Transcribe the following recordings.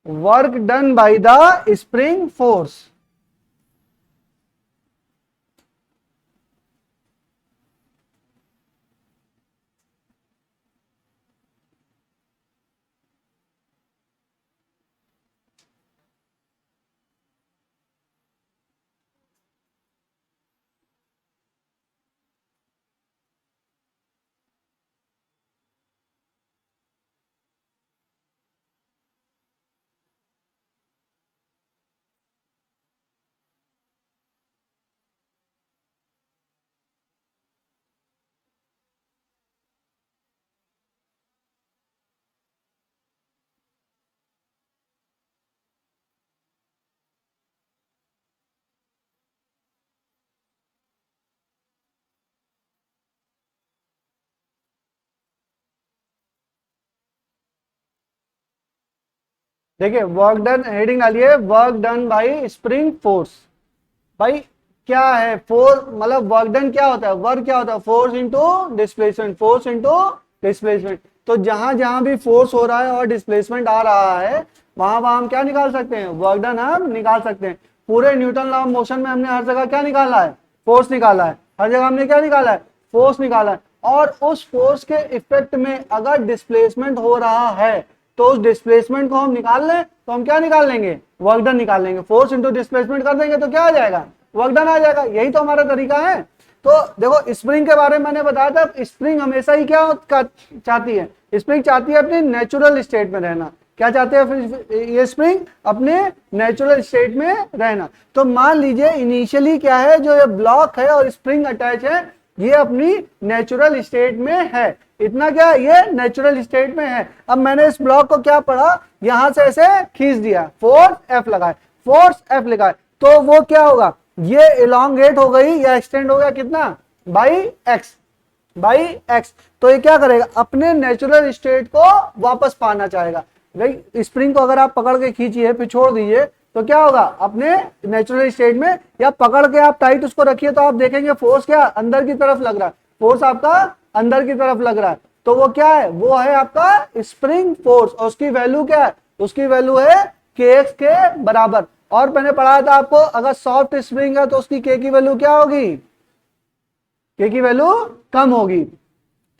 Work done by the spring force. देखिए work done heading डालिए, work done bye spring force. भाई क्या है फोर्स, मतलब वर्क डन क्या होता है, वर्क क्या होता है, force into displacement, force into displacement. तो जहां जहां भी फोर्स हो रहा है और डिस्प्लेसमेंट आ रहा है, वहां वहां हम क्या निकाल सकते हैं, वर्क डन हम निकाल सकते हैं। पूरे न्यूटन लॉ ऑफ मोशन में हमने हर जगह क्या निकाला है, फोर्स निकाला है। हर जगह हमने क्या निकाला है, फोर्स निकाला है। और उस फोर्स के इफेक्ट में अगर डिस्प्लेसमेंट हो रहा है, तो उस डिस्प्लेसमेंट को हम निकाल लें तो हम क्या निकाल लेंगे, वर्क डन निकाल लेंगे। फोर्स इंटू डिस्प्लेसमेंट कर देंगे तो क्या आ जाएगा, वर्क डन आ जाएगा। यही तो हमारा तरीका है। तो देखो स्प्रिंग के बारे में मैंने बताया था, स्प्रिंग हमेशा ही क्या चाहती है, स्प्रिंग चाहती है अपने नेचुरल स्टेट में रहना। क्या चाहते हैं फिर ये स्प्रिंग, अपने नेचुरल स्टेट में रहना। तो मान लीजिए इनिशियली क्या है, जो ये ब्लॉक है और स्प्रिंग अटैच है, ये अपनी नेचुरल स्टेट में है। इतना क्या, ये नेचुरल स्टेट में है। अब मैंने इस ब्लॉक को क्या पढ़ा, यहां से ऐसे खींच दिया, फोर्स एफ लगाए, फोर्स एफ लगाए, तो वो क्या होगा, ये इलोंगेट हो गई या एक्सटेंड हो गया कितना, बाई एक्स, बाई एक्स। तो ये क्या करेगा, अपने नेचुरल स्टेट को वापस पाना चाहेगा। भाई स्प्रिंग को अगर आप पकड़ के खींचिए फिर छोड़ दीजिए तो क्या होगा, अपने नेचुरल स्टेट में, या पकड़ के आप टाइट उसको रखिए तो आप देखेंगे फोर्स क्या अंदर की तरफ लग रहा है, फोर्स आपका अंदर की तरफ लग रहा है। तो वो क्या है, वो है आपका स्प्रिंग फोर्स। और उसकी वैल्यू क्या है, उसकी वैल्यू है के एक्स के बराबर। और मैंने पढ़ाया था आपको, अगर सॉफ्ट स्प्रिंग है तो उसकी के की वैल्यू क्या होगी, के की वैल्यू कम होगी।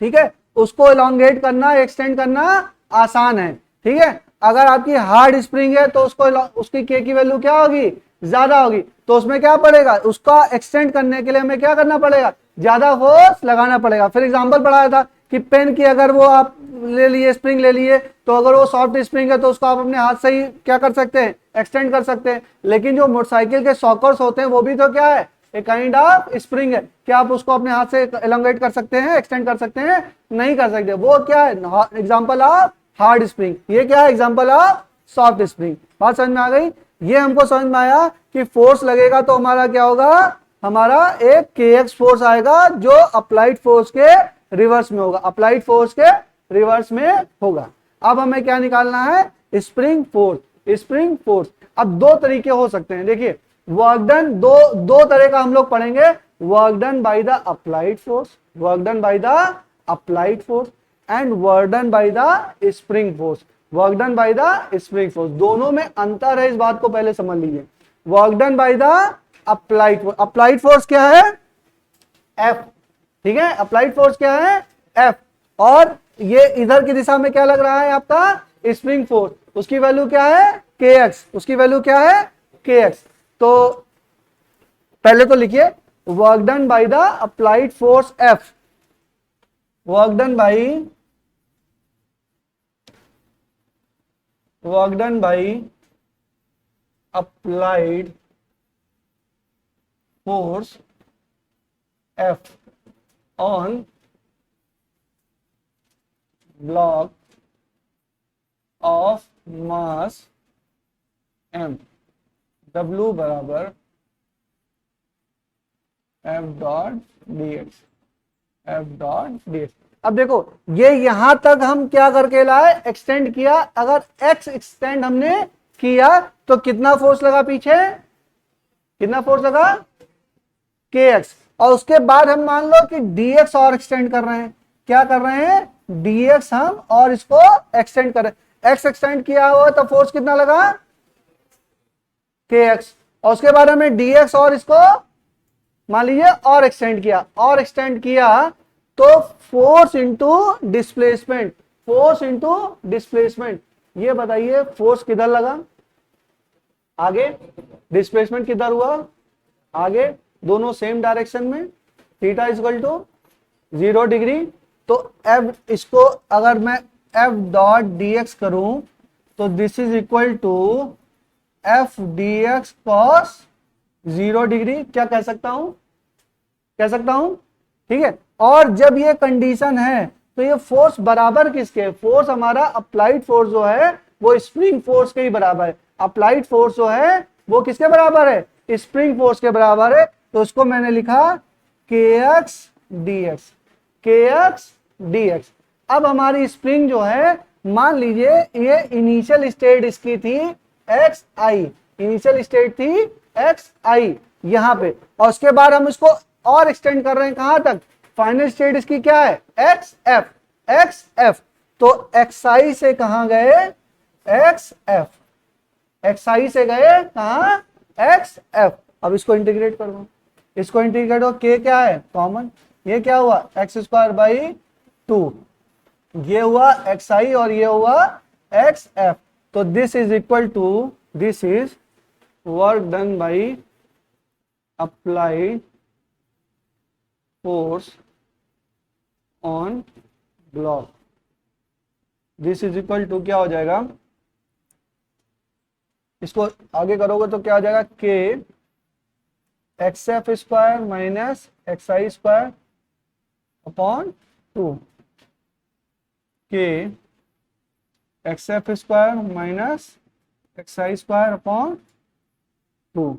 ठीक है, उसको इलोंगेट करना, एक्सटेंड करना आसान है। ठीक है, अगर आपकी हार्ड स्प्रिंग है तो उसको उसकी के की वैल्यू क्या होगी, ज्यादा होगी। तो उसमें क्या पड़ेगा, उसका एक्सटेंड करने के लिए हमें क्या करना पड़ेगा, ज्यादा फोर्स लगाना पड़ेगा। फिर एग्जांपल पढ़ाया था कि पेन की अगर वो आप ले लिए, स्प्रिंग ले लिए, तो अगर वो सॉफ्ट स्प्रिंग है तो उसको आप अपने हाथ से ही क्या कर सकते हैं, एक्सटेंड कर सकते हैं। लेकिन जो मोटरसाइकिल के सॉकर्स होते हैं वो भी तो क्या है, एक काइंड ऑफ स्प्रिंग है। क्या आप उसको अपने हाथ से एलोंगेट कर सकते हैं, एक्सटेंड कर सकते हैं, नहीं कर सकते। वो क्या है, एग्जांपल ऑफ हार्ड स्प्रिंग। ये क्या है, एग्जांपल ऑफ सॉफ्ट स्प्रिंग। बात समझ में आ गई। ये हमको समझ में आया कि फोर्स लगेगा तो हमारा क्या होगा, हमारा एक के एक्स फोर्स आएगा जो अप्लाइड फोर्स के रिवर्स में होगा, अप्लाइड फोर्स के रिवर्स में होगा। अब हमें क्या निकालना है, स्प्रिंग फोर्स, स्प्रिंग फोर्स। अब दो तरीके हो सकते हैं, देखिए वर्क डन दो तरह का हम लोग पढ़ेंगे, work done by the applied force, work done by the applied force, and work done by the spring force, work done by the spring force. दोनों में अंतर है, इस बात को पहले समझ लीजिए। Work done by the applied force, applied force क्या है, एफ। ठीक है, अप्लाइड फोर्स क्या है, एफ। और ये इधर की दिशा में क्या लग रहा है आपका, स्प्रिंग फोर्स, उसकी वैल्यू क्या है, के एक्स, उसकी वैल्यू क्या है, के एक्स। तो पहले तो लिखिए work done by the applied force F, work done by, work done by applied force F on block of mass m, W बराबर F dot d x, F dot d x. अब देखो ये यहां तक हम क्या करके लाए, एक्सटेंड किया। अगर एक्स एक्सटेंड हमने किया तो कितना फोर्स लगा पीछे, कितना फोर्स लगा, के एक्स। और उसके बाद हम मान लो कि डी एक्स और एक्सटेंड कर रहे हैं, क्या कर रहे हैं, डी एक्स हम और इसको एक्सटेंड कर रहे हैं। एक्स एक्सटेंड किया हुआ तो फोर्स कितना लगा, के एक्स, और उसके बाद हमें डी एक्स और इसको मान लीजिए और एक्सटेंड किया तो force into displacement, force into displacement, ये बताइए फोर्स किधर लगा, आगे, डिस्प्लेसमेंट किधर हुआ, आगे, दोनों सेम डायरेक्शन में, थीटा इक्वल टू 0 डिग्री। तो एफ, इसको अगर मैं एफ डॉट डी एक्स करूं तो this is equal to F d x cos 0 degree, क्या कह सकता हूं, कह सकता हूं, ठीक है। और जब ये कंडीशन है तो ये फोर्स बराबर किसके, फोर्स हमारा अप्लाइड फोर्स जो है वो स्प्रिंग फोर्स के ही बराबर है, अप्लाइड फोर्स जो है वो किसके बराबर है, स्प्रिंग फोर्स के बराबर है। तो उसको मैंने लिखा के एक्स डी एक्स, के एक्स डी एक्स। अब हमारी स्प्रिंग जो है, मान लीजिए ये इनिशियल स्टेट इसकी थी एक्स आई, इनिशियल स्टेट थी एक्स आई यहां पे, और उसके बाद हम इसको और एक्सटेंड कर रहे हैं कहां तक, फाइनल स्टेट इसकी क्या है, एक्स एफ, एक्स एफ। तो एक्स आई से कहां गए, एक्स एफ, एक्स आई से गए कहां, एक्स एफ। अब इसको इंटीग्रेट करो, इसको इंटीग्रेट हो, के क्या है कॉमन, ये क्या हुआ एक्स स्क्वायर बाई 2, ये हुआ एक्स आई और ये हुआ एक्स एफ। तो this is equal to, this is work done by applied force on block, this is equal to क्या हो जाएगा, इसको आगे करोगे तो क्या हो जाएगा, k x f square minus x i square upon 2, k x f square minus x i square upon 2।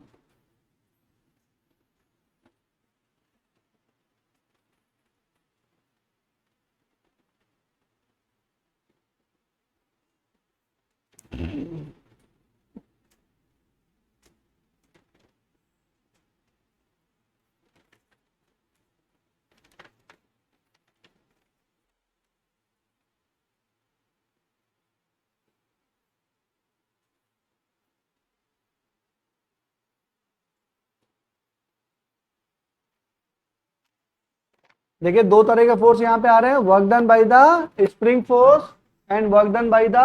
देखिए दो तरह के फोर्स यहाँ पे आ रहे हैं, work done by the spring force and work done by the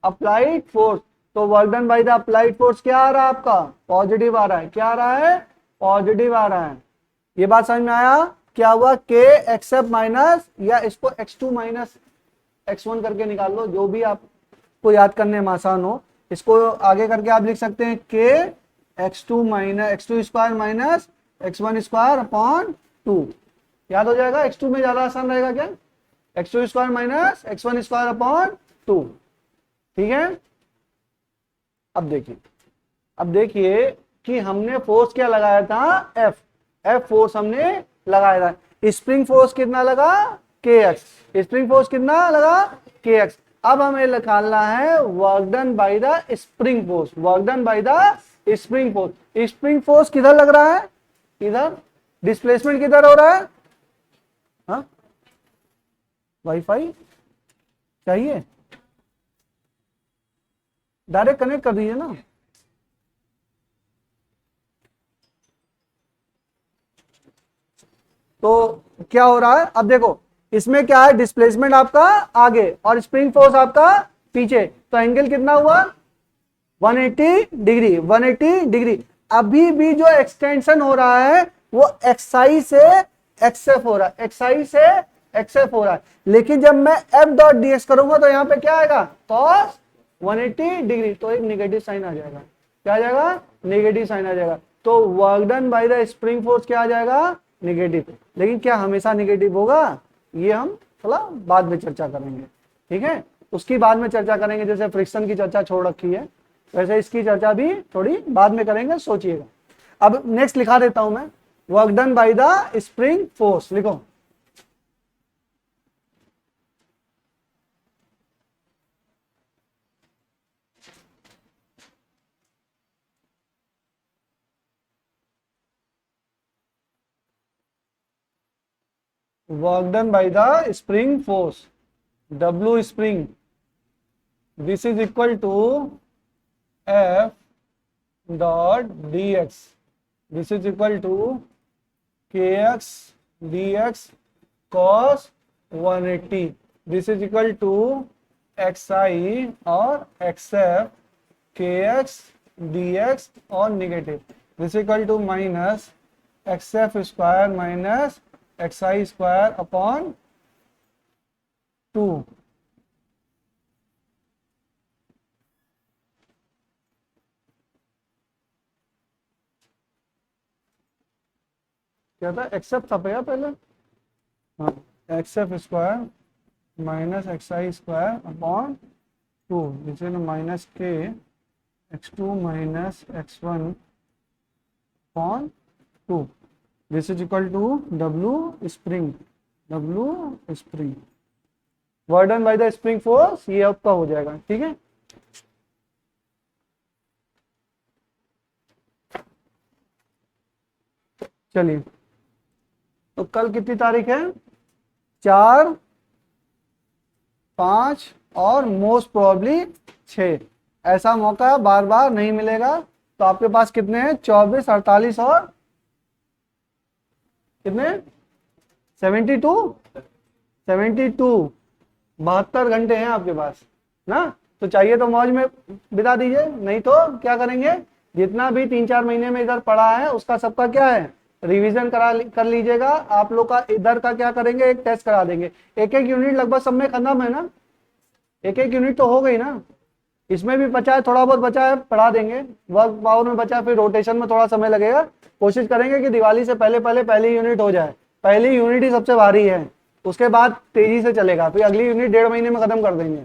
applied force. तो work done by the applied force क्या आ रहा है आपका, पॉजिटिव आ रहा है, क्या आ रहा है, पॉजिटिव आ रहा है। ये बात समझ में आया, क्या हुआ, के एक्स एफ माइनस, या इसको x2 माइनस x1 करके निकाल लो, जो भी आपको याद करने में आसान हो। इसको आगे करके आप लिख सकते हैं के x2 minus x2 square minus x1 square upon 2, याद हो जाएगा, x2 में ज्यादा आसान रहेगा क्या, x2 square minus x1 square upon 2, ठीक है। अब देखिए कि हमने फोर्स क्या लगाया था, एफ फोर्स हमने लगाया था, स्प्रिंग फोर्स कितना लगा, के एक्स, स्प्रिंग फोर्स कितना लगा, के एक्स। अब हमें निकालना है work done by the spring force, work done by the spring force. Spring force किधर लग रहा है, इधर, डिस्प्लेसमेंट किधर हो रहा है, हाँ वाईफाई चाहिए, डायरेक्ट कनेक्ट कर दीजिए ना। तो क्या हो रहा है, अब देखो इसमें क्या है, डिस्प्लेसमेंट आपका आगे और स्प्रिंग फोर्स आपका पीछे, तो एंगल कितना हुआ 180 डिग्री, 180 डिग्री। अभी भी जो एक्सटेंशन हो रहा है वो एक्सआई से एक्सएफ हो रहा है, एक्सआई से एक्सएफ हो रहा है। लेकिन जब मैं एफ डॉट डी एक्स करूंगा तो यहां पे क्या आएगा, cos 180 डिग्री, तो एक नेगेटिव साइन आ जाएगा, क्या आ जाएगा, नेगेटिव साइन आ जाएगा। तो work done by the spring force क्या आ जाएगा, नेगेटिव। लेकिन क्या हमेशा नेगेटिव होगा, ये हम थोड़ा बाद में चर्चा करेंगे, ठीक है, उसकी बाद में चर्चा करेंगे। जैसे फ्रिक्शन की चर्चा छोड़ रखी है वैसे इसकी चर्चा भी थोड़ी बाद में करेंगे, सोचिएगा। अब नेक्स्ट लिखा देता हूं मैं, work done by the spring force, लिखो work done by the spring force, W spring this is equal to f dot d x, this is equal to k x d x cos 180, this is equal to x i और x f k x d x और negative, this equal to minus x f square minus x i square upon 2। क्या था, x f था भैया पहले, हाँ, x f square minus x i square upon 2, जिसे ना minus k x two minus x one upon 2, this is equal to W spring, W spring work done by the spring force, ये आपका हो जाएगा। ठीक है, चलिए तो कल कितनी तारीख है, 4, 5 और मोस्ट प्रोबेबली 6। ऐसा मौका बार बार नहीं मिलेगा। तो आपके पास कितने हैं, 24, 48 और कितने, 72 72 घंटे हैं आपके पास ना। तो चाहिए तो मौज में बिता दीजिए, नहीं तो क्या करेंगे, जितना भी 3-4 महीने में इधर पढ़ा है उसका सबका क्या है, रिवीजन कर लीजिएगा। आप लोग का इधर का क्या करेंगे, एक टेस्ट करा देंगे। एक यूनिट लगभग सब में खत्म है ना, एक यूनिट तो हो गई ना। इसमें भी बचा है, थोड़ा बहुत बचा है, पढ़ा देंगे। वर्क पावर में बचा है, फिर रोटेशन में थोड़ा समय लगेगा। कोशिश करेंगे कि दिवाली से पहले पहली यूनिट हो जाए। पहली यूनिट ही सबसे भारी है, उसके बाद तेजी से चलेगा। फिर अगली यूनिट 1.5 महीने में खत्म कर देंगे,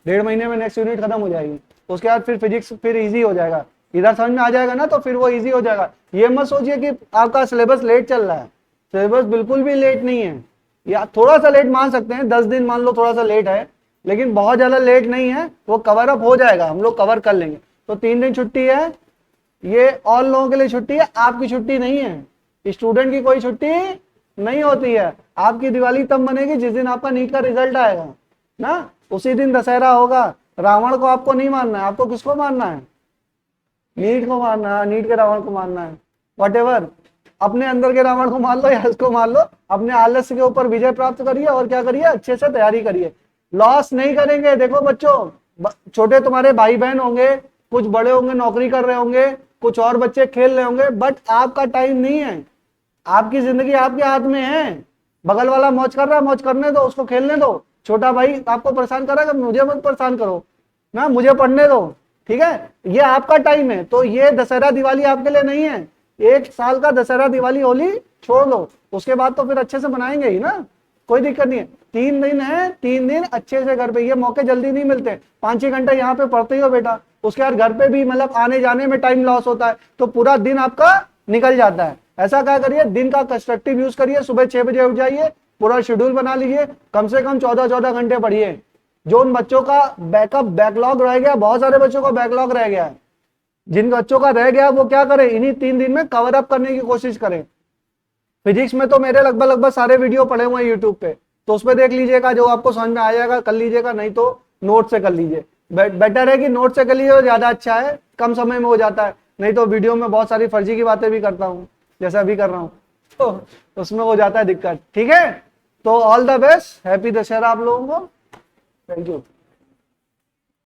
1.5 महीने में नेक्स्ट यूनिट खत्म हो जाएगी। उसके बाद फिर फिजिक्स फिर इजी हो जाएगा, इधर समझ में आ जाएगा ना, तो फिर वो इजी हो जाएगा। ये मत सोचिए कि आपका सिलेबस लेट चल रहा है, सिलेबस बिल्कुल भी लेट नहीं है। या थोड़ा सा लेट मान सकते हैं, 10 दिन मान लो थोड़ा सा लेट है, लेकिन बहुत ज्यादा लेट नहीं है, वो कवर अप हो जाएगा, हम लोग कवर कर लेंगे। तो 3 दिन छुट्टी है, ये ऑल लोगों के लिए छुट्टी है, आपकी छुट्टी नहीं है। स्टूडेंट की कोई छुट्टी नहीं होती है। आपकी दिवाली तब बनेगी जिस दिन आपका नीट का रिजल्ट आएगा ना, उसी दिन दशहरा होगा। रावण को आपको नहीं मानना है, आपको किसको मानना है, नीट को मानना है, नीट के रावण को मानना है। वॉटेवर, अपने अंदर के रावण को मान लो या इसको मान लो, अपने आलस्य के ऊपर विजय प्राप्त करिए और क्या करिए, अच्छे से तैयारी करिए। लॉस नहीं करेंगे। देखो बच्चों, छोटे तुम्हारे भाई बहन होंगे, कुछ बड़े होंगे नौकरी कर रहे होंगे, कुछ और बच्चे खेल रहे होंगे, बट आपका टाइम नहीं है। आपकी जिंदगी आपके हाथ में है। बगल वाला मौज कर रहा है, मौज करने दो, उसको खेलने दो। छोटा भाई आपको परेशान कर रहा है, मुझे मत परेशान करो ना, मुझे पढ़ने दो। ठीक है, ये आपका टाइम है। तो ये दशहरा दिवाली आपके लिए नहीं है। 1 साल का दशहरा दिवाली होली छोड़ दो, उसके बाद तो फिर अच्छे से मनाएंगे ही ना, कोई दिक्कत नहीं है। 3 दिन है, 3 दिन अच्छे से घर पे, ये मौके जल्दी नहीं मिलते। 5-6 घंटे यहाँ पे पढ़ते ही हो बेटा, उसके बाद घर पे भी मतलब आने जाने में टाइम लॉस होता है, तो पूरा दिन आपका निकल जाता है। ऐसा क्या करिए, दिन का कंस्ट्रक्टिव यूज करिए। सुबह 6 बजे उठ जाइए, पूरा शेड्यूल बना लीजिए, कम से कम 14-14 घंटे पढ़िए। जो उन बच्चों का बैकलॉग रह गया, बहुत सारे बच्चों का बैकलॉग रह गया है, जिन बच्चों का रह गया वो क्या करें, इन्हीं 3 दिन में कवर अप करने की कोशिश करें। फिजिक्स में तो मेरे लगभग सारे वीडियो पड़े हुए हैं यूट्यूब पे, तो उसमें देख लीजिएगा, जो आपको समझ में आ जाएगा कर लीजिएगा, नहीं तो नोट से कर लीजिए। बेटर है कि नोट से कर लीजिए, ज्यादा अच्छा है, कम समय में हो जाता है। नहीं तो वीडियो में बहुत सारी फर्जी की बातें भी करता हूँ, जैसा अभी कर रहा हूँ, तो उसमें हो जाता है दिक्कत। ठीक है, तो all the best, happy Dussehra आप लोगों को, थैंक यू।